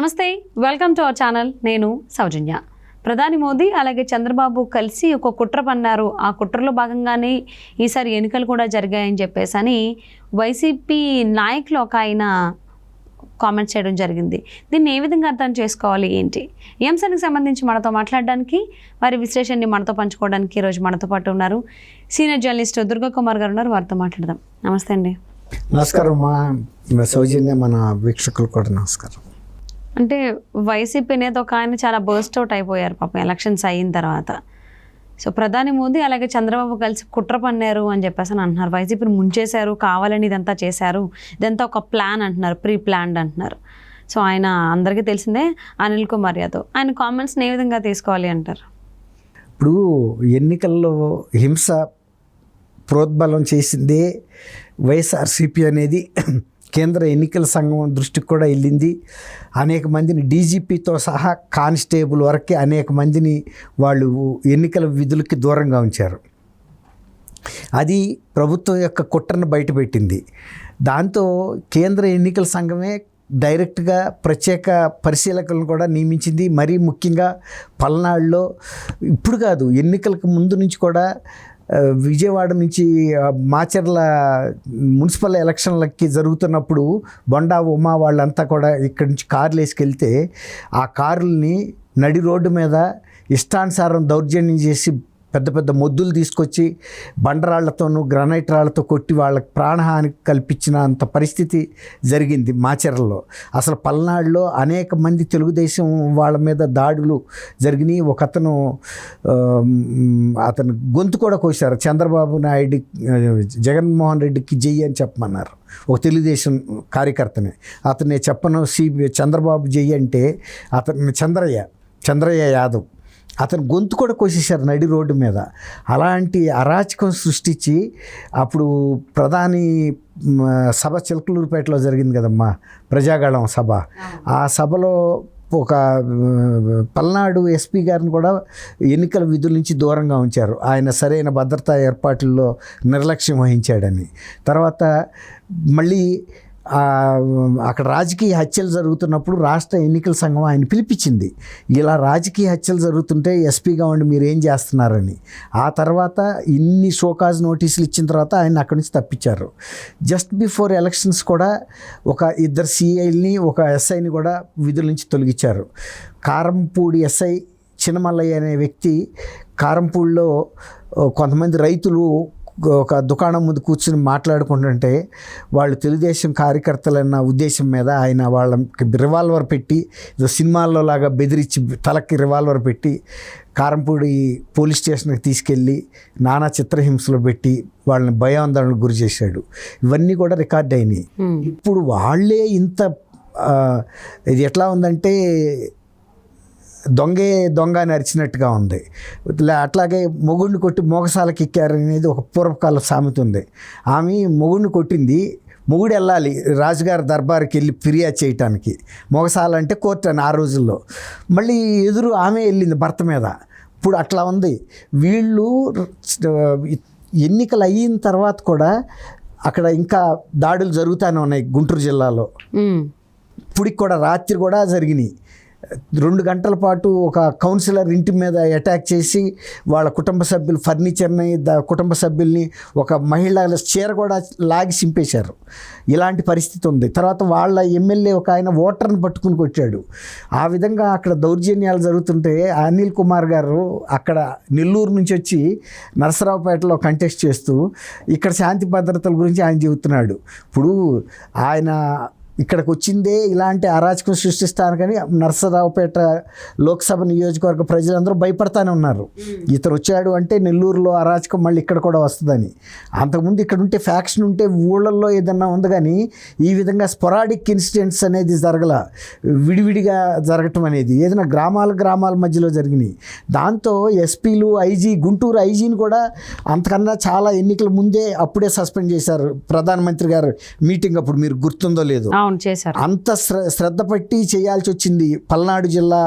నమస్తే, welcome to our channel. నేను సౌజన్య. ప్రధాని మోదీ అలాగే చంద్రబాబు కలిసి ఒక కుట్ర పన్నారు. ఆ కుట్రలో భాగంగానే ఈసారి ఎన్నికలు కూడా జరిగాయని చెప్పేసి అని వైసీపీ నాయకులు ఒక ఆయన కామెంట్స్ చేయడం జరిగింది. దీన్ని ఏ విధంగా అర్థం చేసుకోవాలి ఏంటి? ఈ అంశానికి సంబంధించి మనతో మాట్లాడడానికి, వారి విశ్లేషణని మనతో పంచుకోవడానికి ఈరోజు మనతో పాటు ఉన్నారు సీనియర్ జర్నలిస్ట్ దుర్గా కుమార్ గారు ఉన్నారు. వారితో మాట్లాడదాం. నమస్తే అండి. నమస్కారం మా సౌజన్య, మన వీక్షకులు కూడా నమస్కారం. అంటే వైసీపీ నేత ఒక ఆయన చాలా బర్స్ట్ అవుట్ అయిపోయారు పాపం ఎలక్షన్స్ అయిన తర్వాత. సో ప్రధాని మోదీ అలాగే చంద్రబాబు కలిసి కుట్ర పన్నారు అని చెప్పేసి అని అంటున్నారు. వైసీపీని ముంచేశారు, కావాలని ఇదంతా చేశారు, ఇదంతా ఒక ప్లాన్ అంటున్నారు, ప్రీ ప్లాన్డ్ అంటున్నారు. సో ఆయన అందరికీ తెలిసిందే అనిల్ కుమార్ యాదవ్. ఆయన కామెంట్స్ని ఏ విధంగా తీసుకోవాలి అంటారు? ఇప్పుడు ఎన్నికల్లో హింస ప్రోద్బలం చేసిందే వైఎస్ఆర్సీపీ అనేది కేంద్ర ఎన్నికల సంఘం దృష్టికి కూడా వెళ్ళింది. అనేక మందిని డీజీపీతో సహా కానిస్టేబుల్ వరకే అనేక మందిని వాళ్ళు ఎన్నికల విధులకి దూరంగా ఉంచారు. అది ప్రభుత్వం యొక్క కుట్రను బయటపెట్టింది. దాంతో కేంద్ర ఎన్నికల సంఘమే డైరెక్ట్గా ప్రత్యేక పరిశీలకులను కూడా నియమించింది. మరీ ముఖ్యంగా పల్నాడులో ఇప్పుడు కాదు, ఎన్నికలకు ముందు నుంచి కూడా విజయవాడ నుంచి మాచర్ల మున్సిపల్ ఎలక్షన్లకి జరుగుతున్నప్పుడు బొండా ఉమా వాళ్ళంతా కూడా ఇక్కడి నుంచి కార్లు వేసుకెళ్తే ఆ కార్లని నడి రోడ్డు మీద ఇష్టానుసారం దౌర్జన్యం చేసి పెద్ద పెద్ద మొద్దులు తీసుకొచ్చి బండరాళ్లతోనూ గ్రానైట్ రాళ్లతో కొట్టి వాళ్ళకి ప్రాణహాని కల్పించిన అంత పరిస్థితి జరిగింది మాచర్లలో. అసలు పల్నాడులో అనేక మంది తెలుగుదేశం వాళ్ళ మీద దాడులు జరిగినాయి. ఒకతను అతను గొంతు కూడా కోసారు. చంద్రబాబు నాయుడు జగన్మోహన్ రెడ్డికి జై అని చెప్పమన్నారు. ఒక తెలుగుదేశం కార్యకర్తనే, అతనే చెప్పను చంద్రబాబు జై అంటే అతన్ని చంద్రయ్య యాదవ్, అతను గొంతు కూడా కోసేశారు నడి రోడ్డు మీద. అలాంటి అరాచకం సృష్టించి అప్పుడు ప్రధాని సభ చిలకలూరుపేటలో జరిగింది కదమ్మా, ప్రజాగళం సభ. ఆ సభలో ఒక పల్నాడు ఎస్పీ గారిని కూడా ఎన్నికల విధుల నుంచి దూరంగా ఉంచారు. ఆయన సరైన భద్రతా ఏర్పాట్లలో నిర్లక్ష్యం వహించాడని. తర్వాత మళ్ళీ అక్కడ రాజకీయ హత్యలు జరుగుతున్నప్పుడు రాష్ట్ర ఎన్నికల సంఘం ఆయన పిలిపించింది. ఇలా రాజకీయ హత్యలు జరుగుతుంటే ఎస్పీగా ఉండి మీరు ఏం చేస్తున్నారని. ఆ తర్వాత ఇన్ని షోకాజ్ నోటీసులు ఇచ్చిన తర్వాత ఆయన అక్కడి నుంచి తప్పించారు. జస్ట్ బిఫోర్ ఎలక్షన్స్ కూడా ఒక ఇద్దరు సిఐల్ని ఒక ఎస్ఐని కూడా విధుల నుంచి తొలగించారు. కారంపూడి ఎస్ఐ చిన్నమల్లయ్య అనే వ్యక్తి కారంపూడిలో కొంతమంది రైతులు ఒక దుకాణం ముందు కూర్చుని మాట్లాడుకుంటుంటే వాళ్ళు తెలుగుదేశం కార్యకర్తలన్న ఉద్దేశం మీద ఆయన వాళ్ళకి రివాల్వర్ పెట్టి, సినిమాల్లో లాగా బెదిరించి తలకి రివాల్వర్ పెట్టి కారంపూడి పోలీస్ స్టేషన్కి తీసుకెళ్ళి నానా చిత్రహింసలు పెట్టి వాళ్ళని భయాందోళనకు గురి చేశాడు. ఇవన్నీ కూడా రికార్డ్ అయినాయి. ఇప్పుడు వాళ్ళే ఇంత ఇది ఎట్లా ఉందంటే దొంగ అని అరిచినట్టుగా ఉంది. అట్లాగే మొగుడిని కొట్టి మోగసాలకు ఎక్కారనేది ఒక పూర్వకాల సామెత ఉంది. ఆమె మొగుడిని కొట్టింది, మొగుడు వెళ్ళాలి రాజుగారి దర్బార్కి వెళ్ళి ఫిర్యాదు చేయటానికి. మోగసాలంటే కోర్టు అని ఆ రోజుల్లో. మళ్ళీ ఎదురు ఆమె వెళ్ళింది భర్త మీద. ఇప్పుడు అట్లా ఉంది. వీళ్ళు ఎన్నికలు అయిన తర్వాత కూడా అక్కడ ఇంకా దాడులు జరుగుతూనే ఉన్నాయి. గుంటూరు జిల్లాలో ఇప్పటికి కూడా రాత్రి కూడా జరిగినాయి. 2 గంటల పాటు ఒక కౌన్సిలర్ ఇంటి మీద అటాక్ చేసి వాళ్ళ కుటుంబ సభ్యులు ఫర్నిచర్ని కుటుంబ సభ్యుల్ని ఒక మహిళల చీర కూడా లాగి చింపేశారు. ఇలాంటి పరిస్థితి ఉంది. తర్వాత వాళ్ళ ఎమ్మెల్యే ఒక ఆయన ఓటర్ని పట్టుకుని కొట్టాడు. ఆ విధంగా అక్కడ దౌర్జన్యాలు జరుగుతుంటే అనిల్ కుమార్ గారు అక్కడ నెల్లూరు నుంచి వచ్చి నరసరావుపేటలో కంటెస్ట్ చేస్తూ ఇక్కడ శాంతి భద్రతల గురించి ఆయన చెబుతున్నాడు. ఇప్పుడు ఆయన ఇక్కడికి వచ్చిందే ఇలాంటి అరాచకం సృష్టిస్తాను, కానీ నరసరావుపేట లోక్సభ నియోజకవర్గ ప్రజలందరూ భయపడతానే ఉన్నారు. ఇతను వచ్చాడు అంటే నెల్లూరులో అరాచకం మళ్ళీ ఇక్కడ కూడా వస్తుందని. అంతకుముందు ఇక్కడ ఉంటే ఫ్యాక్షన్ ఉంటే ఊళ్ళల్లో ఏదన్నా ఉంది, కానీ ఈ విధంగా స్పొరాడిక్ ఇన్సిడెంట్స్ అనేది జరగల. విడివిడిగా జరగటం అనేది ఏదైనా గ్రామాల మధ్యలో జరిగినాయి. దాంతో ఎస్పీలు, గుంటూరు ఐజీని కూడా అంతకన్నా చాలా ఎన్నికల ముందే అప్పుడే సస్పెండ్ చేశారు. ప్రధానమంత్రి గారు మీటింగ్ అప్పుడు మీరు గుర్తుందో లేదో, అవును చేశారు. అంత శ్రద్ధ పట్టి చేయాల్సి వచ్చింది. పల్నాడు జిల్లా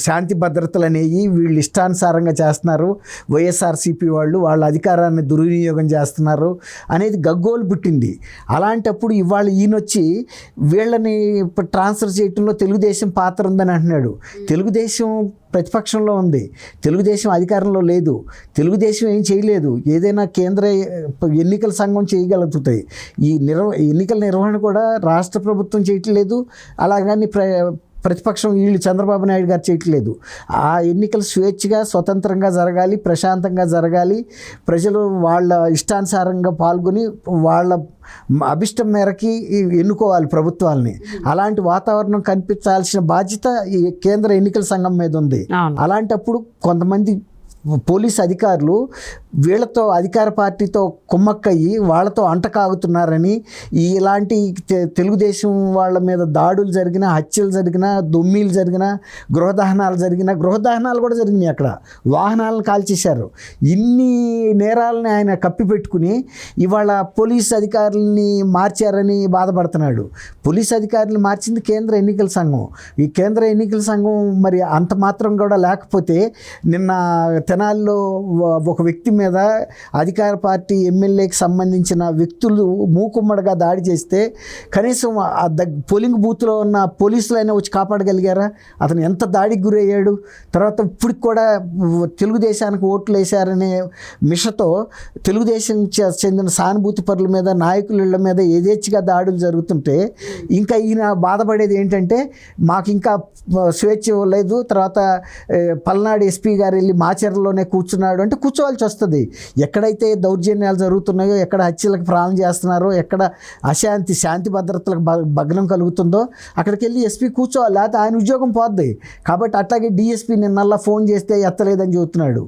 శాంతి భద్రతలు అనేవి వీళ్ళు ఇష్టానుసారంగా చేస్తున్నారు, వైఎస్ఆర్సీపీ వాళ్ళ అధికారాన్ని దుర్వినియోగం చేస్తున్నారు అనేది గగ్గోలు పుట్టింది. అలాంటప్పుడు ఇవాళ ఈయనొచ్చి వీళ్ళని ట్రాన్స్ఫర్ చేయటంలో తెలుగుదేశం పాత్ర ఉందని అంటున్నాడు. తెలుగుదేశం ప్రతిపక్షంలో ఉంది, తెలుగుదేశం అధికారంలో లేదు, తెలుగుదేశం ఏం చేయలేదు. ఏదైనా కేంద్ర ఎన్నికల సంఘం చేయగలుగుతాయి. ఈ ఎన్నికల నిర్వహణ కూడా రాష్ట్ర ప్రభుత్వం చేయట్లేదు, అలాగని ప్రతిపక్షం వీళ్ళు చంద్రబాబు నాయుడు గారు చేయట్లేదు. ఆ ఎన్నికలు స్వేచ్ఛగా స్వతంత్రంగా జరగాలి, ప్రశాంతంగా జరగాలి, ప్రజలు వాళ్ళ ఇష్టానుసారంగా పాల్గొని వాళ్ళ అభిష్టం మేరకి ఎన్నుకోవాలి ప్రభుత్వాలని. అలాంటి వాతావరణం కల్పించాల్సిన బాధ్యత ఈ కేంద్ర ఎన్నికల సంఘం మీద ఉంది. అలాంటప్పుడు కొంతమంది పోలీస్ అధికారులు వీళ్ళతో అధికార పార్టీతో కుమ్మక్కయ్యి వాళ్ళతో అంటకాగుతున్నారని, ఇలాంటి తెలుగుదేశం వాళ్ళ మీద దాడులు జరిగిన, హత్యలు జరిగిన, దొమ్మీలు జరిగిన, గృహదహనాలు కూడా జరిగినాయి. అక్కడ వాహనాలను కాల్చేశారు. ఇన్ని నేరాలని ఆయన కప్పిపెట్టుకుని ఇవాళ పోలీస్ అధికారులని మార్చారని బాధపడుతున్నాడు. పోలీస్ అధికారులు మార్చింది కేంద్ర ఎన్నికల సంఘం. ఈ కేంద్ర ఎన్నికల సంఘం మరి అంత మాత్రం కూడా లేకపోతే నిన్న తెనాలిలో ఒక వ్యక్తి మీద అధికార పార్టీ ఎమ్మెల్యేకి సంబంధించిన వ్యక్తులు మూకుమ్మడిగా దాడి చేస్తే కనీసం పోలింగ్ బూత్లో ఉన్న పోలీసులైనా వచ్చి కాపాడగలిగారా? అతను ఎంత దాడికి గురయ్యాడు. తర్వాత ఇప్పటికి కూడా తెలుగుదేశానికి ఓట్లు వేశారనే మిషతో తెలుగుదేశం చెందిన సానుభూతి పరుల మీద, నాయకుల మీద యథేచ్ఛగా దాడులు జరుగుతుంటే ఇంకా ఈయన బాధపడేది ఏంటంటే మాకు ఇంకా స్వేచ్ఛ ఇవ్వలేదు, తర్వాత పల్నాడు ఎస్పీ గారు వెళ్ళి మాచర్లలోనే కూర్చున్నాడు అంటే కూర్చోవాల్సి వస్తుంది. ఎక్కడైతే దౌర్జన్యాలు జరుగుతున్నాయో, ఎక్కడ హత్యలకు ప్రాణం చేస్తున్నారో, ఎక్కడ శాంతి భద్రతలకు భగ్నం కలుగుతుందో అక్కడికి వెళ్ళి ఎస్పీ కూర్చోవాలి, లేకపోతే ఆయన ఉద్యోగం పోద్ది. కాబట్టి అట్లాగే డిఎస్పీ నిన్నల్లా ఫోన్ చేస్తే ఎత్తలేదని చెబుతున్నాడు.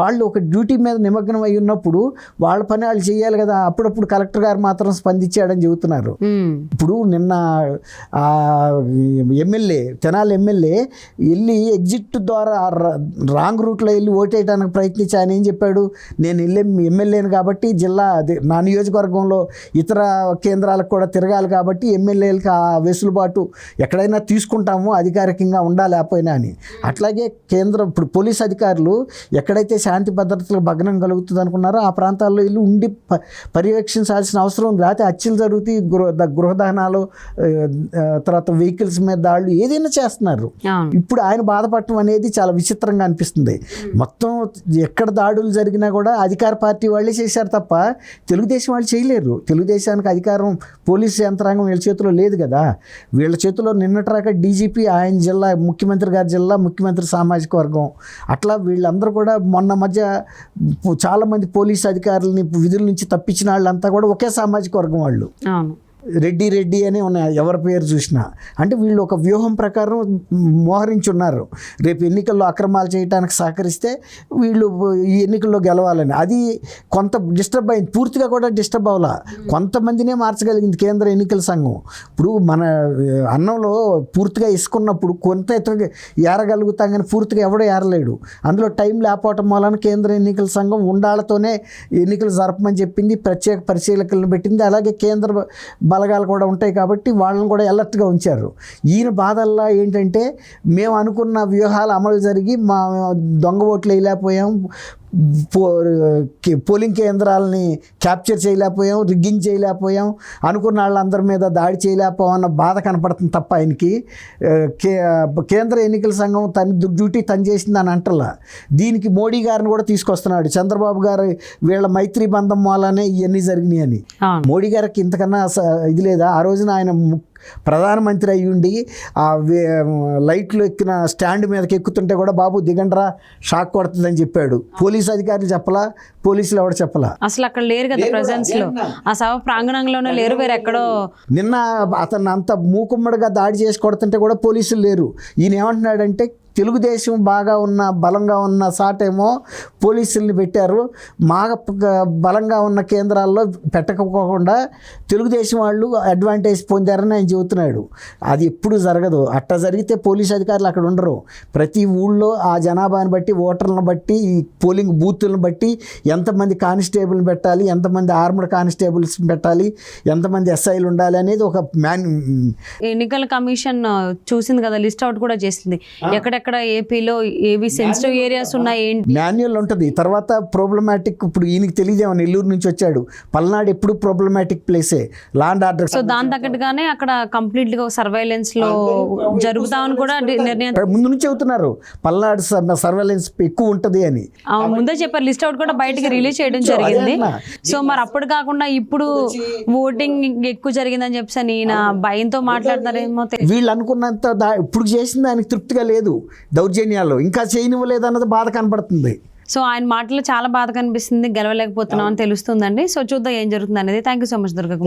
వాళ్ళు ఒక డ్యూటీ మీద నిమగ్నం అయి ఉన్నప్పుడు వాళ్ళ పని వాళ్ళు చేయాలి కదా. అప్పుడప్పుడు కలెక్టర్ గారు మాత్రం స్పందించాడని చెబుతున్నారు. ఇప్పుడు నిన్న తెనాలి ఎమ్మెల్యే వెళ్ళి ఎగ్జిట్ ద్వారా రాంగ్ రూట్లో వెళ్ళి ఓటేయడానికి ప్రయత్నించి ఆయన ఏం చెప్పాడు, నేను ఎమ్మెల్యేను కాబట్టి జిల్లా నా నియోజకవర్గంలో ఇతర కేంద్రాలకు కూడా తిరగాలి కాబట్టి ఎమ్మెల్యేలకు ఆ వెసులుబాటు ఎక్కడైనా తీసుకుంటాము, అధికారికంగా ఉండాలేకపోయినా అని. అట్లాగే ఇప్పుడు పోలీస్ అధికారులు ఎక్కడైతే శాంతి భద్రతలకు భగ్నం కలుగుతుంది అనుకున్నారో ఆ ప్రాంతాల్లో వెళ్ళి ఉండి పర్యవేక్షించాల్సిన అవసరం ఉంది. లేకపోతే హత్యలు జరుగుతాయి, గృహదహనాలు, తర్వాత వెహికల్స్ మీద దాడులు ఏదైనా చేస్తున్నారు. ఇప్పుడు ఆయన బాధపడటం అనేది చాలా విచిత్రంగా అనిపిస్తుంది. మొత్తం ఎక్కడ దాడులు జరిగినా కూడా అధికార పార్టీ వాళ్ళే చేశారు తప్ప తెలుగుదేశం వాళ్ళు చేయలేరు. తెలుగుదేశానికి అధికారం పోలీసు యంత్రాంగం వీళ్ళ చేతిలో లేదు కదా. వీళ్ళ చేతిలో నిన్నట్రాక డీజీపీ, ఆయన జిల్లా, ముఖ్యమంత్రి గారి జిల్లా, ముఖ్యమంత్రి సామాజిక వర్గం, అట్లా వీళ్ళందరూ కూడా మొన్న మధ్య చాలామంది పోలీసు అధికారులని విధుల నుంచి తప్పించిన వాళ్ళంతా కూడా ఒకే సామాజిక వర్గం వాళ్ళు. రెడ్డి అని ఉన్నాయి ఎవరి పేరు చూసినా. అంటే వీళ్ళు ఒక వ్యూహం ప్రకారం మోహరించున్నారు. రేపు ఎన్నికల్లో అక్రమాలు చేయడానికి సహకరిస్తే వీళ్ళు ఈ ఎన్నికల్లో గెలవాలని. అది కొంత డిస్టర్బ్ అయింది, పూర్తిగా కూడా డిస్టర్బ్ అవ్వాల. కొంతమందినే మార్చగలిగింది కేంద్ర ఎన్నికల సంఘం. ఇప్పుడు మన అన్నంలో పూర్తిగా ఇసుకున్నప్పుడు కొంత ఏరగలుగుతాం కానీ పూర్తిగా ఎవడో ఏరలేడు. అందులో టైం లేకపోవటం వలన కేంద్ర ఎన్నికల సంఘం ఉండాలతోనే ఎన్నికలు జరపమని చెప్పింది, ప్రత్యేక పరిశీలకులను పెట్టింది. అలాగే కేంద్ర బలగాలు కూడా ఉంటాయి కాబట్టి వాళ్ళని కూడా అలర్ట్గా ఉంచారు. ఈయన బాధల్లా ఏంటంటే మేము అనుకున్న వ్యూహాలు అమలు జరిగి మా దొంగ ఓట్లు వేయలేకపోయాం, పోలింగ్ కేంద్రాలని క్యాప్చర్ చేయలేకపోయాం, రిగ్గింగ్ చేయలేకపోయాం, అనుకున్న వాళ్ళందరి మీద దాడి చేయలేకపోయాం అన్న బాధ కనపడుతుంది తప్ప ఆయనకి కేంద్ర ఎన్నికల సంఘం తన డ్యూటీ తను చేసిందని అంటలా. దీనికి మోడీ గారిని కూడా తీసుకొస్తున్నాడు. చంద్రబాబు గారు వీళ్ళ మైత్రి బంధం వల్లనే ఇవన్నీ జరిగినాయి అని. మోడీ గారికి ఇంతకన్నా ఇది లేదా? ఆ రోజున ఆయన ప్రధానమంత్రి అయ్యుండి ఆ లైట్లు ఎక్కిన స్టాండ్ మీదకి ఎక్కుతుంటే కూడా బాబు దిగండ్రా షాక్ కొడుతుందని చెప్పాడు. పోలీసు అధికారులు చెప్పలా, పోలీసులు ఎవరు చెప్పలా. అసలు అక్కడ లేరు కదా ప్రెజెన్స్ లో, ఆ సభ ప్రాంగణంలోనే లేరు, వేరే ఎక్కడో. నిన్న అతను అంత మూకుమ్మడిగా దాడి చేసి కొడుతుంటే కూడా పోలీసులు లేరు. ఈయన ఏమంటున్నాడంటే తెలుగుదేశం బాగా ఉన్న బలంగా ఉన్న సాటేమో పోలీసుల్ని పెట్టారు, బలంగా ఉన్న కేంద్రాల్లో పెట్టకపోకుండా తెలుగుదేశం వాళ్ళు అడ్వాంటేజ్ పొందారని ఆయన చెబుతున్నాడు. అది ఎప్పుడు జరగదు. అట్లా జరిగితే పోలీస్ అధికారులు అక్కడ ఉండరు. ప్రతి ఊళ్ళో ఆ జనాభాని బట్టి, ఓటర్లను బట్టి, ఈ పోలింగ్ బూతులను బట్టి ఎంతమంది కానిస్టేబుల్ని పెట్టాలి, ఎంతమంది ఆర్మడ్ కానిస్టేబుల్స్ పెట్టాలి, ఎంతమంది ఎస్ఐలు ఉండాలి అనేది ఒక ఎన్నికల కమిషన్ చూసింది కదా, లిస్ట్ అవుట్ కూడా చేసింది ఎక్కడెక్కడ ఏపీలో ఏవి సెన్సిటివ్ ఏరియాస్ ఉన్నాయి ఏంటి మాన్యువల్ ఉంటుంది. తర్వాత ప్రాబ్లమాటిక్, ఇప్పుడు ఈయనకి తెలియదేమో, నెల్లూరు నుంచి వచ్చాడు, పల్నాడు ఎప్పుడు ప్రాబ్లమాటిక్ ప్లేసే, లాండ్ ఆర్డర్. సో దాని తగ్గట్టుగానే అక్కడ కంప్లీట్ గా సర్వైలెన్స్ లో జరుగుతామని కూడా నిర్ణయం ముందు నుంచి చెబుతున్నారు, పల్నాడు సర్వైలెన్స్ ఎక్కువ ఉంటుంది అని. ముందే చెప్పారు. లిస్ట్ అవుట్ కూడా బయటకి రిలీజ్ చేయడం జరిగింది. సో మరి అప్పుడు కాకుండా ఇప్పుడు ఓటింగ్ ఎక్కువ జరిగిందని చెప్పి ఈయన భయంతో మాట్లాడతారేమో. వీళ్ళు అనుకున్నంత ఇప్పుడు చేసిన దానికి తృప్తిగా లేదు, దౌర్జన్యాలు ఇంకా చేయనివ్వలేదు అన్నది బాధ కనపడుతుంది. సో ఆయన మాటలు చాలా బాధ కనిపిస్తుంది, గెలవలేకపోతున్నాం అని తెలుస్తుందండి. సో చూద్దాం ఏం జరుగుతుంది అనేది. Thank you so much Durga.